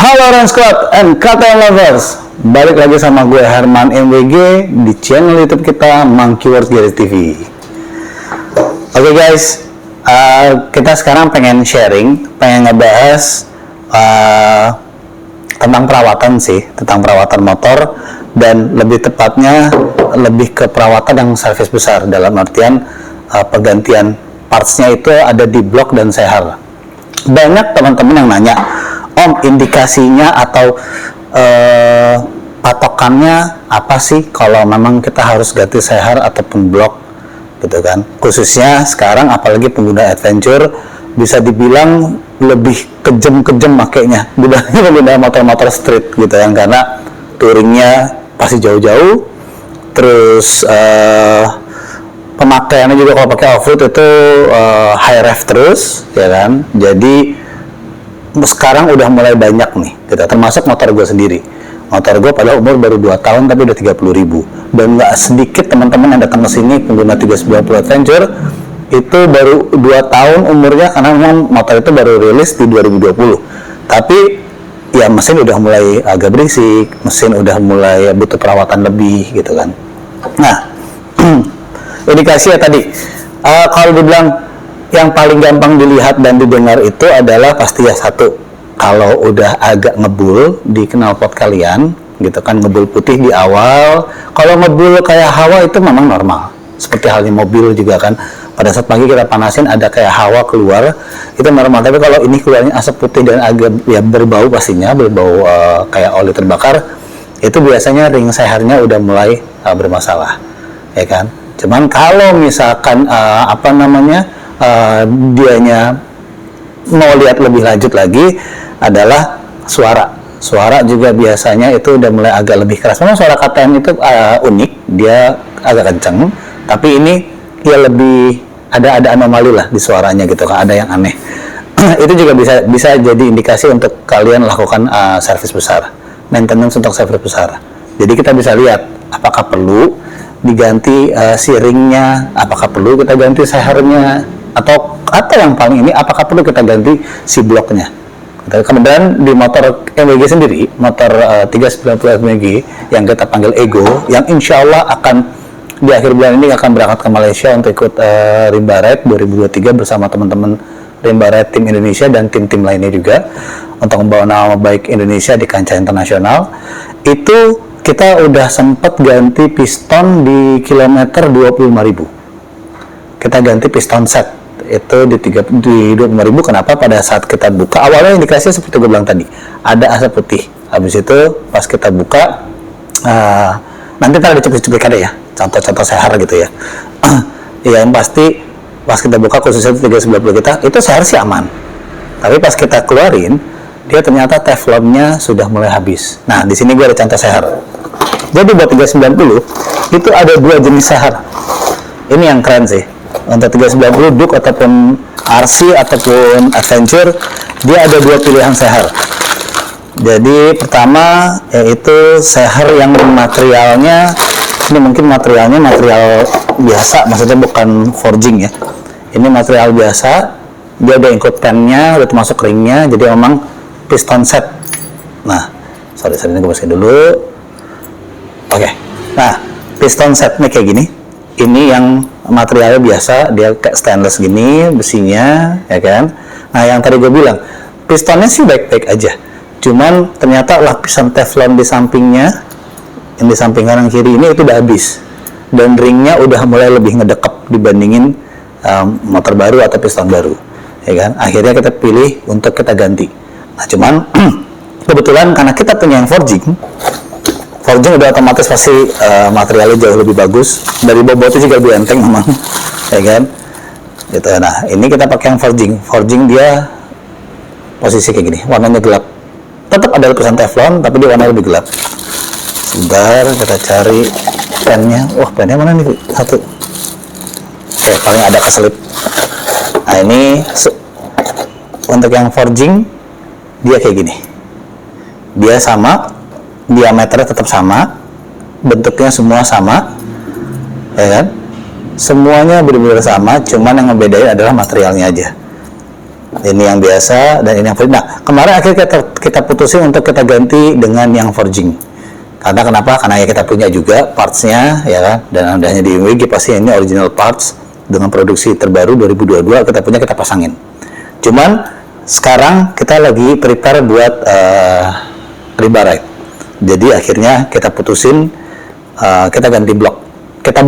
Halo Run Squad and KTM Lovers, balik lagi sama gue Herman MWG di channel YouTube kita Monkey World Garage TV. Oke guys, kita sekarang pengen sharing, pengen ngebahas tentang perawatan tentang perawatan motor, dan lebih tepatnya lebih ke perawatan yang servis besar, dalam artian pergantian partsnya itu ada di blok dan sehar. Banyak teman-teman yang nanya, Om, indikasinya atau patokannya apa sih kalau memang kita harus ganti sehar ataupun blok gitu kan. Khususnya sekarang apalagi pengguna adventure, bisa dibilang lebih kejam makainya dibanding pengguna motor-motor street gitu ya, karena touringnya pasti jauh-jauh, terus pemakaiannya juga kalau pakai off-road itu high rev terus ya kan. Jadi sekarang udah mulai banyak nih gitu, termasuk motor gue sendiri. Motor gue pada umur baru 2 tahun tapi udah 30.000, dan nggak sedikit teman-teman yang datang ke sini pengguna 390 Adventure itu baru 2 tahun umurnya, karena memang motor itu baru rilis di 2020. Tapi ya mesin udah mulai agak berisik, mesin udah mulai butuh perawatan lebih gitu kan. Nah, indikasi ya tadi, kalau dibilang yang paling gampang dilihat dan didengar itu adalah pasti ya satu, kalau udah agak ngebul di knalpot kalian gitu kan, ngebul putih di awal. Kalau ngebul kayak hawa itu memang normal, seperti halnya mobil juga kan, pada saat pagi kita panasin ada kayak hawa keluar, itu normal. Tapi kalau ini keluarnya asap putih dan agak ya berbau, pastinya berbau kayak oli terbakar, itu biasanya ring seharnya udah mulai bermasalah ya kan. Cuman kalau misalkan dianya mau lihat lebih lanjut lagi adalah suara juga biasanya itu udah mulai agak lebih keras. Memang suara KTM itu unik, dia agak kenceng, tapi ini ya lebih ada anomali lah di suaranya gitu kan, ada yang aneh. Itu juga bisa jadi indikasi untuk kalian lakukan servis besar, maintenance untuk servis besar. Jadi kita bisa lihat apakah perlu diganti ringnya, apakah perlu kita ganti sehernya, atau yang paling ini apakah perlu kita ganti si bloknya. Kemudian di motor MWG sendiri, motor 390 MWG yang kita panggil Ego, yang insya Allah akan di akhir bulan ini akan berangkat ke Malaysia untuk ikut Rimba Ride 2023 bersama teman-teman Rimba Ride tim Indonesia dan tim-tim lainnya juga, untuk membawa nama baik Indonesia di kancah internasional. Itu kita udah sempat ganti piston di kilometer 25.000. Kita ganti piston set itu di 25.000. Kenapa? Pada saat kita buka, awalnya indikasinya seperti gue bilang tadi, ada asap putih. Habis itu pas kita buka, nanti ada cuplikan ya, contoh-contoh sehar gitu ya. Ya, yang pasti pas kita buka, khususnya 390 kita, itu sehar sih aman. Tapi pas kita keluarin, dia ternyata teflonnya sudah mulai habis. Nah, di sini gue ada contoh sehar. Jadi buat 390 itu ada 2 jenis sehar. Ini yang keren sih. Untuk 390 Duke ataupun RC ataupun Adventure, dia ada 2 pilihan sehar. Jadi pertama yaitu sehar yang materialnya, ini mungkin material biasa, maksudnya bukan forging ya. Ini material biasa, dia ada include pennya, udah termasuk ringnya, jadi memang piston set. Nah, sorry ini gue bersih dulu. Oke. Nah, piston setnya kayak gini. Ini yang materialnya biasa, dia kayak stainless gini besinya ya kan. Nah, yang tadi gue bilang pistonnya sih baik-baik aja, cuman ternyata lapisan teflon di sampingnya, yang di samping kanan kiri ini itu udah habis, dan ringnya udah mulai lebih ngedekap dibandingin motor baru atau piston baru ya kan. Akhirnya kita pilih untuk kita ganti. Nah, cuman kebetulan karena kita punya yang forging udah otomatis pasti materialnya jauh lebih bagus, dari bobotnya juga lebih enteng memang ya kan gitu. Nah, ini kita pakai yang forging dia posisi kayak gini, warnanya gelap, tetap ada lapisan teflon tapi dia warna lebih gelap. Sebentar kita cari pennya. Pennya mana nih? Satu. Oke, paling ada keselip. Nah, ini untuk yang forging dia kayak gini, dia sama, diameternya tetap sama, bentuknya semua sama ya kan, semuanya benar-benar sama, cuman yang ngebedain adalah materialnya aja. Ini yang biasa dan ini yang forging. Nah, kemarin akhirnya kita putusin untuk kita ganti dengan yang forging. Karena kenapa? Karena ya kita punya juga partsnya, ya kan? Dan adanya di MWG pasti ini original parts dengan produksi terbaru 2022 kita punya, kita pasangin. Cuman sekarang kita lagi prepare buat rebar. Jadi akhirnya kita putusin kita ganti blok. Kita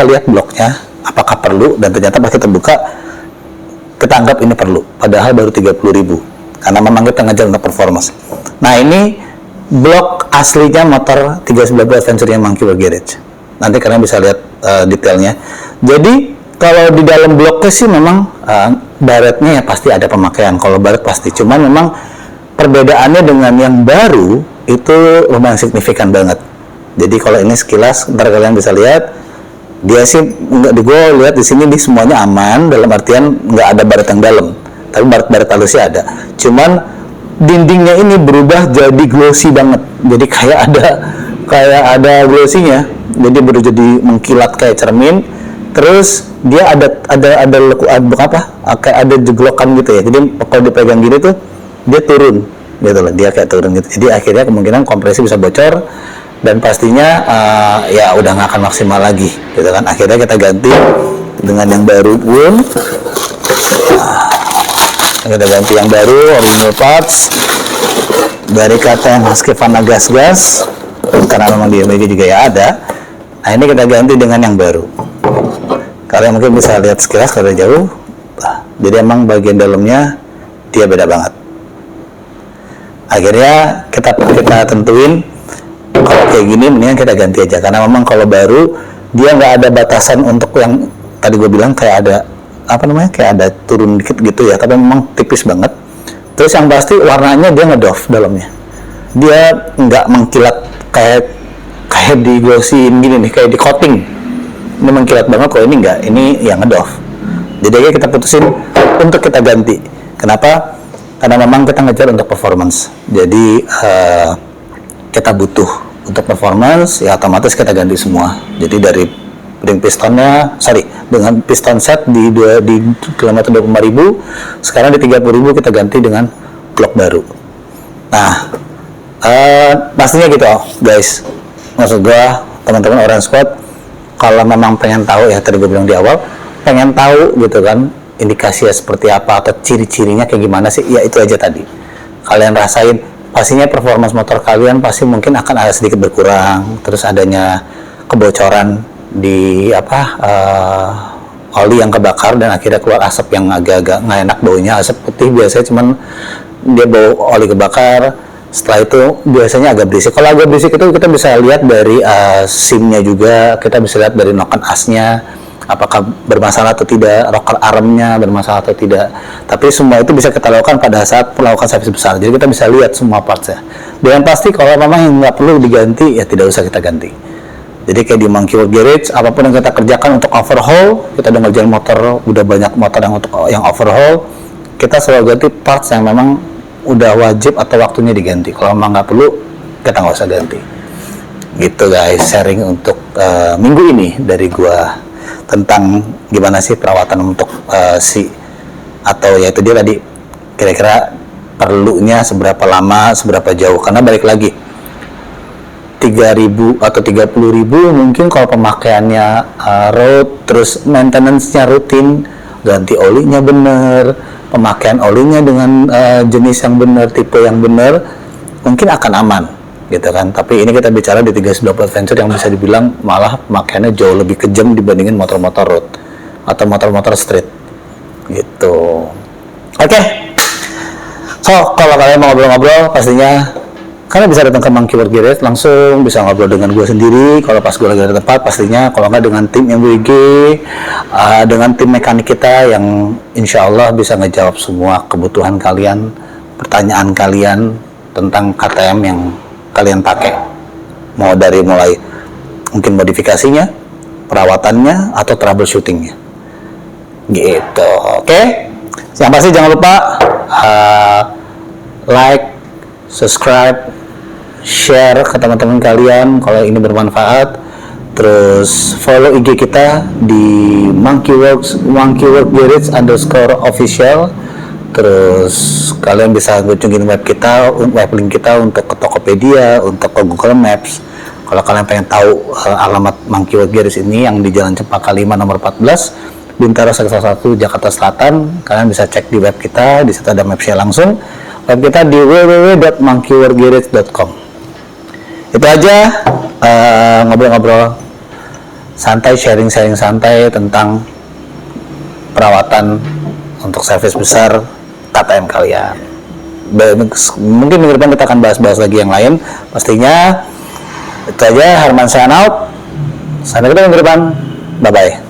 lihat bloknya apakah perlu, dan ternyata pas kita buka kita anggap ini perlu, padahal baru 30.000 karena memang kita ngejar untuk performance. Nah, ini blok aslinya motor 319 Adventure yang Monkey World Garage. Nanti kalian bisa lihat detailnya. Jadi kalau di dalam bloknya sih memang baretnya ya pasti ada pemakaian. Kalau baret pasti, cuman memang perbedaannya dengan yang baru itu lumayan signifikan banget. Jadi kalau ini sekilas ntar kalian bisa lihat, dia sih nggak, gue lihat di sini di semuanya aman, dalam artian nggak ada baret yang dalam, tapi baret halusnya ada. Cuman dindingnya ini berubah jadi glossy banget, jadi kayak ada glossy-nya, jadi baru jadi mengkilat kayak cermin. Terus dia ada kayak ada jeglokan gitu ya, jadi kalau dipegang gini tuh dia turun gitu loh, dia kayak turun gitu. Jadi akhirnya kemungkinan kompresi bisa bocor dan pastinya ya udah nggak akan maksimal lagi gitu kan. Akhirnya kita ganti dengan yang baru pun, kita ganti yang baru original parts dari kata yang Husqvarna gas karena memang di MWG juga ya ada. Nah, ini kita ganti dengan yang baru. Kalian mungkin bisa lihat sekilas kalau jauh. Jadi emang bagian dalamnya dia beda banget. Akhirnya kita tentuin kalau kayak gini mendingan kita ganti aja, karena memang kalau baru dia nggak ada batasan untuk yang tadi gue bilang kayak ada kayak ada turun dikit gitu ya, tapi memang tipis banget. Terus yang pasti warnanya dia ngedoff dalamnya, dia nggak mengkilat kayak di glossyin gini nih, kayak di coating. Ini mengkilat banget, kalau ini enggak, ini yang ngedoff. Jadi aja kita putusin untuk kita ganti. Kenapa? Karena memang kita ngejar untuk performance. Jadi kita butuh untuk performance, ya otomatis kita ganti semua. Jadi dari ring pistonnya, dengan piston set di kilometer 25.000, sekarang di 30.000 kita ganti dengan blok baru. Nah, pastinya gitu guys. Maksud gua teman-teman Orange Squad, kalau memang pengen tahu ya, tadi gue bilang di awal, pengen tahu gitu kan indikasinya seperti apa atau ciri-cirinya kayak gimana sih, ya itu aja tadi kalian rasain. Pastinya performance motor kalian pasti mungkin akan ada sedikit berkurang, terus adanya kebocoran di oli yang kebakar dan akhirnya keluar asap yang agak-agak nggak enak baunya, asap putih biasanya, cuman dia bau oli kebakar. Setelah itu biasanya agak berisik. Kalau agak berisik itu kita bisa lihat dari SIM-nya juga, kita bisa lihat dari noken asnya apakah bermasalah atau tidak, rocker armnya bermasalah atau tidak. Tapi semua itu bisa kita lakukan pada saat melakukan servis besar. Jadi kita bisa lihat semua partsnya. Dan pasti kalau memang yang nggak perlu diganti ya tidak usah kita ganti. Jadi kayak di Monkey World Garage, apapun yang kita kerjakan untuk overhaul, kita udah ngerjain motor, udah banyak motor yang overhaul, kita selalu ganti parts yang memang udah wajib atau waktunya diganti. Kalau memang nggak perlu, kita nggak usah ganti. Gitu guys, sharing untuk minggu ini dari gua tentang gimana sih perawatan untuk atau ya itu dia tadi, kira-kira perlunya seberapa lama, seberapa jauh. Karena balik lagi, 3.000 atau 30.000 mungkin kalau pemakaiannya road, terus maintenance-nya rutin, ganti olinya bener, pemakaian olinya dengan jenis yang benar, tipe yang benar, mungkin akan aman gitu kan. Tapi ini kita bicara di 319 Adventure yang bisa dibilang malah pemakaiannya jauh lebih kejam dibandingin motor-motor road atau motor-motor street gitu. Oke. So, kalau kalian mau ngobrol-ngobrol, pastinya kalian bisa datang ke Monkey World Garage langsung, bisa ngobrol dengan gue sendiri kalau pas gue lagi ada tempat, pastinya kalau nggak dengan tim MWG, dengan tim mekanik kita yang insya Allah bisa ngejawab semua kebutuhan kalian, pertanyaan kalian tentang KTM yang kalian pakai, mau dari mulai mungkin modifikasinya, perawatannya, atau troubleshootingnya gitu. Oke? Yang pasti jangan lupa like, subscribe, share ke teman-teman kalian kalau ini bermanfaat. Terus follow IG kita di Monkey World Garage _official. Terus kalian bisa kunjungin web link kita untuk ke Tokopedia, untuk ke Google Maps. Kalau kalian pengen tahu alamat Monkey World Garage ini yang di Jalan Cempaka 5 nomor 14, Bintaro Sektor 1 Jakarta Selatan, kalian bisa cek di web kita, di situ ada mapsnya langsung. Web kita di www.monkeyworldgarage.com. Itu aja ngobrol-ngobrol santai, sharing santai tentang perawatan untuk servis besar KTM kalian. Mungkin minggu depan kita akan bahas-bahas lagi yang lain pastinya. Itu aja, Herman sign out. Sampai ketemu minggu depan. Bye bye.